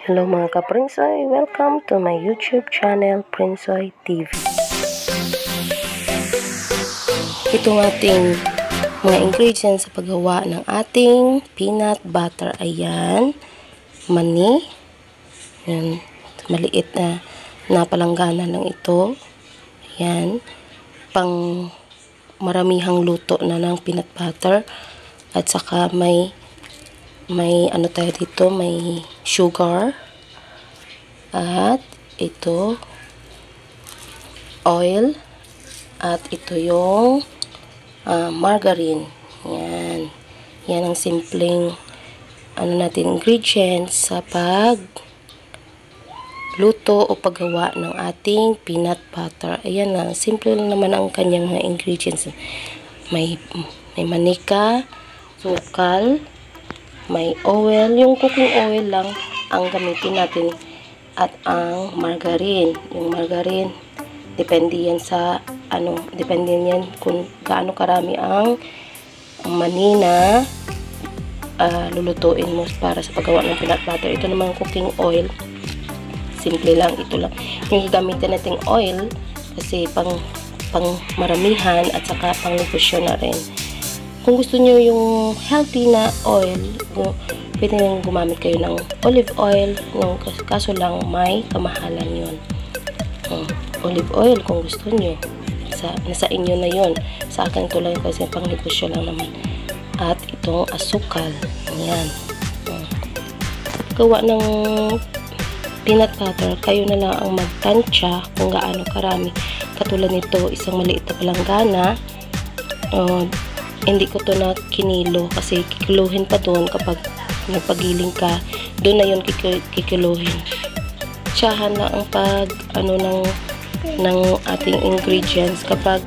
Hello mga ka-Prinsoy! Welcome to my YouTube channel, Prinsoy TV. Ito ang ating mga ingredients sa paggawa ng ating peanut butter. Ayan, mani. Ayan, maliit na palanggana lang ito. Ayan, pang maramihang luto na ng peanut butter. At saka may ano tayo dito, may sugar. At ito, oil. At ito yung margarine. Yan. Yan ang simpleng ingredients sa luto o paggawa ng ating peanut butter. Ayan lang. Simple lang naman ang kanyang mga ingredients. May manika, sukal, may oil. Yung cooking oil lang ang gamitin natin. At ang margarine. Yung margarine, depende yan sa depende yan kung gaano karami ang mani na lulutuin mo para sa paggawa ng peanut butter. Ito naman cooking oil. Simple lang, ito lang. Yung gagamitin nating oil kasi pang maramihan at saka pang negosyo na rin. Kung gusto nyo yung healthy na oil, pwede nang gumamit kayo ng olive oil. Kaso lang may kamahalan yun. Olive oil kung gusto nyo. Nasa inyo na yun. Sa akin ito lang kasi pang negosyo lang naman. At itong asukal. Ayan. Gawa ng peanut butter, kayo na lang ang magtansya kung gaano karami. Katulad nito, isang maliit na palanggana. Hindi ko to na kinilo kasi kikiluhin pa doon kapag nagpagiling ka. Doon na yun kikiluhin. Tsahan na ang ng ating ingredients kapag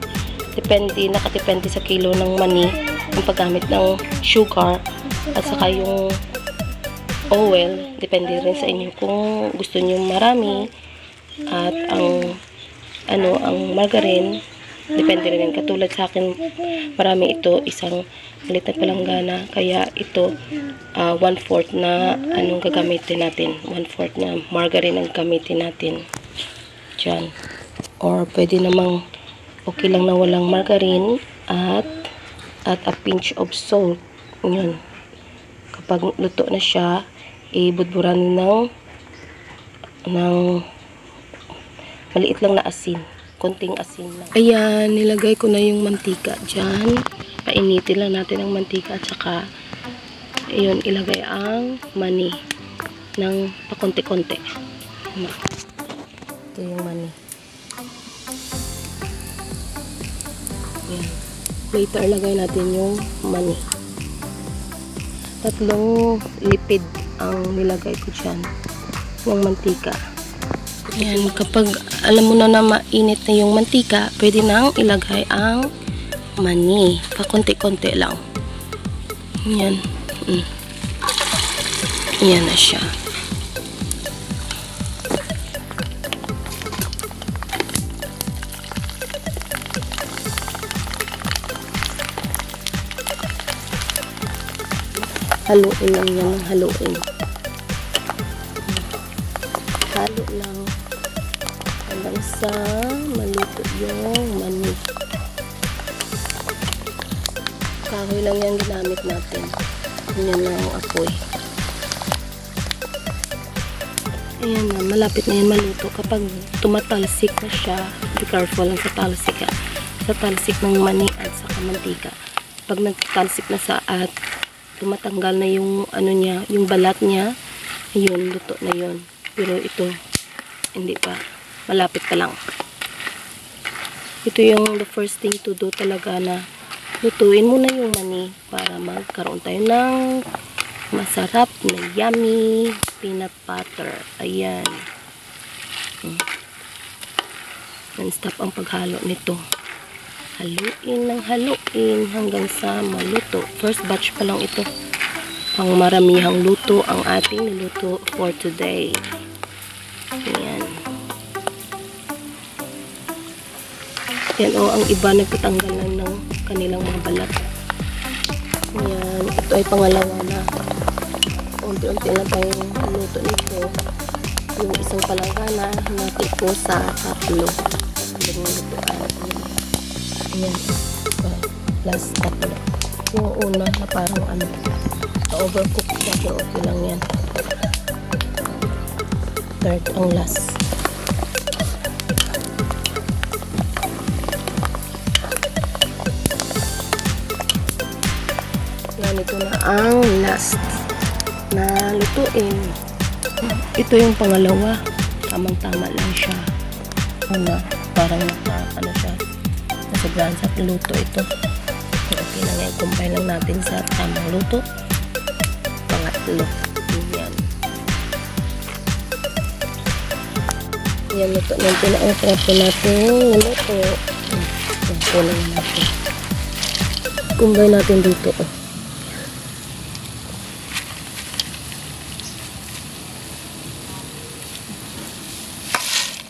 nakadepende sa kilo ng mani ang paggamit ng sugar at saka yung oil, depende rin sa inyo kung gusto niyo marami. At ang margarine, depende rin. Katulad sa akin, marami ito, isang maliit na palanggana, kaya ito 1/4 na gagamitin natin. 1/4 na margarine ang gamitin natin dyan. Or pwede namang okay lang na walang margarine at a pinch of salt. Yun. Kapag luto na siya, ibudburan ng maliit lang na asin. Konting asin lang. Ayan, nilagay ko na yung mantika dyan. Painitin lang natin ang mantika at saka ayun, ilagay ang mani ng pakonti-konti. Ito yung mani. Ayan. Later, lagay natin yung mani. 3 lipid ang nilagay ko dyan. Yung mantika. Ayan, kapag alam mo na mainit na yung mantika, pwede nang ilagay ang mani. Pakonti-konti lang. Ayan. Ayan na siya. Haluin lang yan ng haluin. Halo lang hanggang sa maluto yung mani. Kahoy lang yan ginamit natin. Yan lang ang apoy. Ayan na, malapit na yan maluto. Kapag tumatalsik na siya, be careful lang sa talsik ng mani at sa mantika. Pag nagtalsik na at tumatanggal na yung niya, yung balat niya, ayun, luto na yun. Pero ito, hindi pa. Malapit pa lang. Ito yung the first thing to do talaga, na lutuin muna yung mani para magkaroon tayo ng masarap na yummy peanut butter. Ayan. Non-stop ang paghalo nito. Haluin ng haluin hanggang sa maluto. First batch pa lang ito. Pang maramihang luto ang ating niluto for today. Ayan. Yan ang iba nagtatanggal na ng kanilang mga balat. Ayan. Ito ay pangalawa na. Unti-unti lang tayong luto nito. yung isang palanggana, hinati ko sa tatlo. Lutuan. Ayan. Plus tatlo. Yung una na parang na-overcook siya. So, okay lang yan. Third ang last. Yan, ito na ang last na lutuin. Ito yung pangalawa. Tamang-tama lang siya. Una, parang siya. Nasobrahan sa luto ito. Okay lang yan. Combine lang natin sa tamang luto. Pangatlo. Yan. Yan, luto natin ang trapo natin. Luto. Yan, kulang natin. Combine natin dito.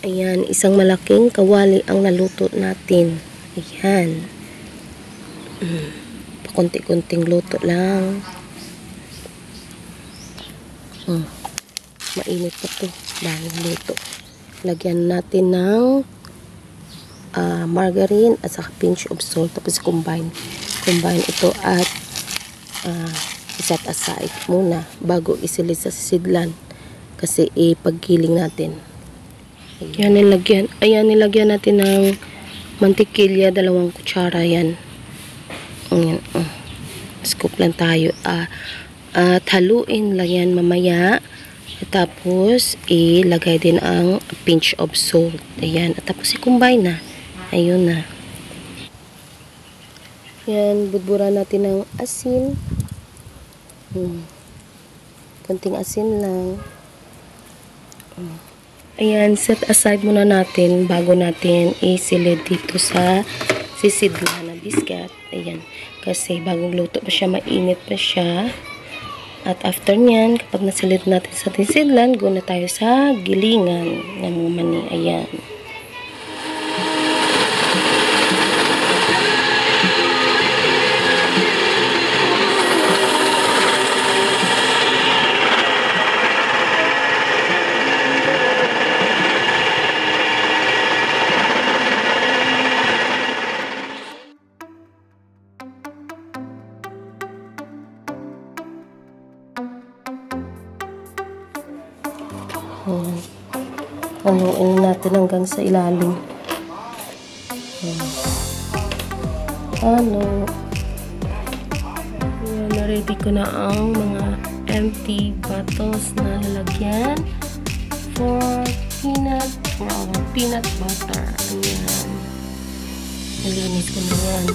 Ayan, isang malaking kawali ang naluto natin. Ayan. Pakunti-kunting luto lang. Mainit pa to. Daming luto. Lagyan natin ng margarine at saka pinch of salt. Tapos combine ito at iset aside muna bago isilid sa sisidlan. Kasi ipaggiling natin. Ayan, nilagyan natin ng mantikilya, 2 kutsara yan. Ayan, scoop lang tayo. At haluin lang yan mamaya. At tapos, ilagay din ang pinch of salt. Ayan, at tapos i-combine na. Ayun na. Ayan, budbura natin ng asin. Konting asin lang. Ayan, set aside muna natin bago natin isilid dito sa sisidlan na biscuit. Ayan, kasi bagong luto pa siya, mainit pa siya. At after nyan, kapag nasilid natin sa sisidlan, go na tayo sa gilingan ng mani. Ayan. Haluin natin hanggang sa ilalim. Na-ready ko na ang mga empty bottles na lalagyan for peanut butter. Ayan. Nalinis ko na yan.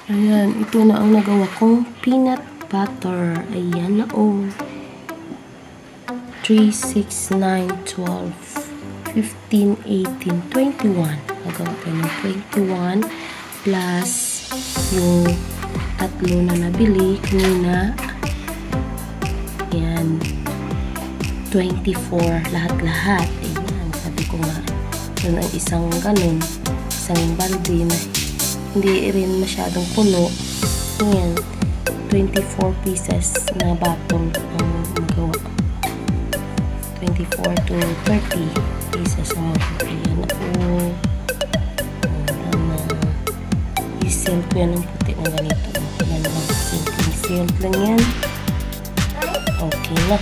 Ayan, ito na ang nagawa kong peanut butter. Ayan na 3, 6, 9, 12, 15, 18, 21. Nagawa ko ng 21 plus yung tatlo na nabili kanina. Ayan, 24 lahat-lahat. Ayan, sabi ko nga, yun ang isang ganun, isang balde na hindi rin masyadong puno. Ayan, 24 pieces na bottle ang magawa. 24 to 30 pieces ang magawa. Ayan i-seal ko yan ng puti na ganito. Ayan lang, simple lang yan. Okay na.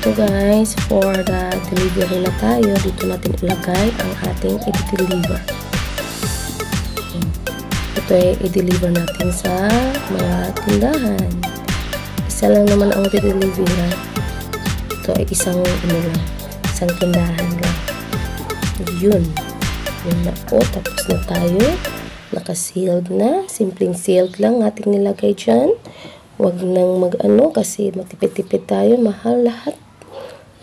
ito guys, for the delivery na tayo, dito natin ilagay ang ating i-deliver. Ito ay i-deliver natin sa mga tindahan. Isa lang naman ang i-deliver. Ito ay isang tindahan lang. Yun na po, tapos na tayo. Naka-sealed na, simpleng sealed lang ating nilagay dyan. Huwag nang mag-ano kasi matipid-tipid tayo, mahal lahat.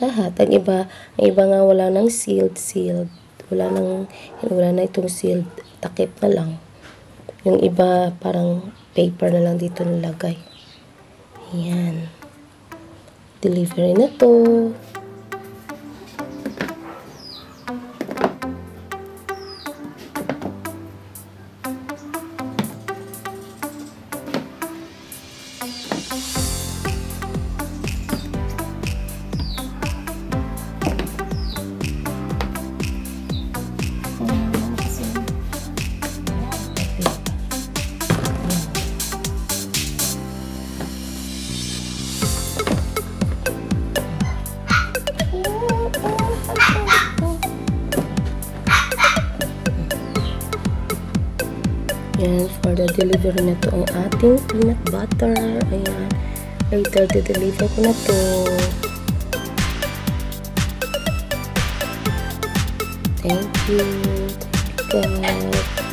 Ang iba nga wala nang sealed. Wala na itong sealed, takip na lang. Yung iba parang paper na lang dito nilagay. Ayan. Delivery na to. Yan, for the delivery na to ang ating peanut butter. Ayan. Later, deliver ko na to. Thank you. Thank you, guys.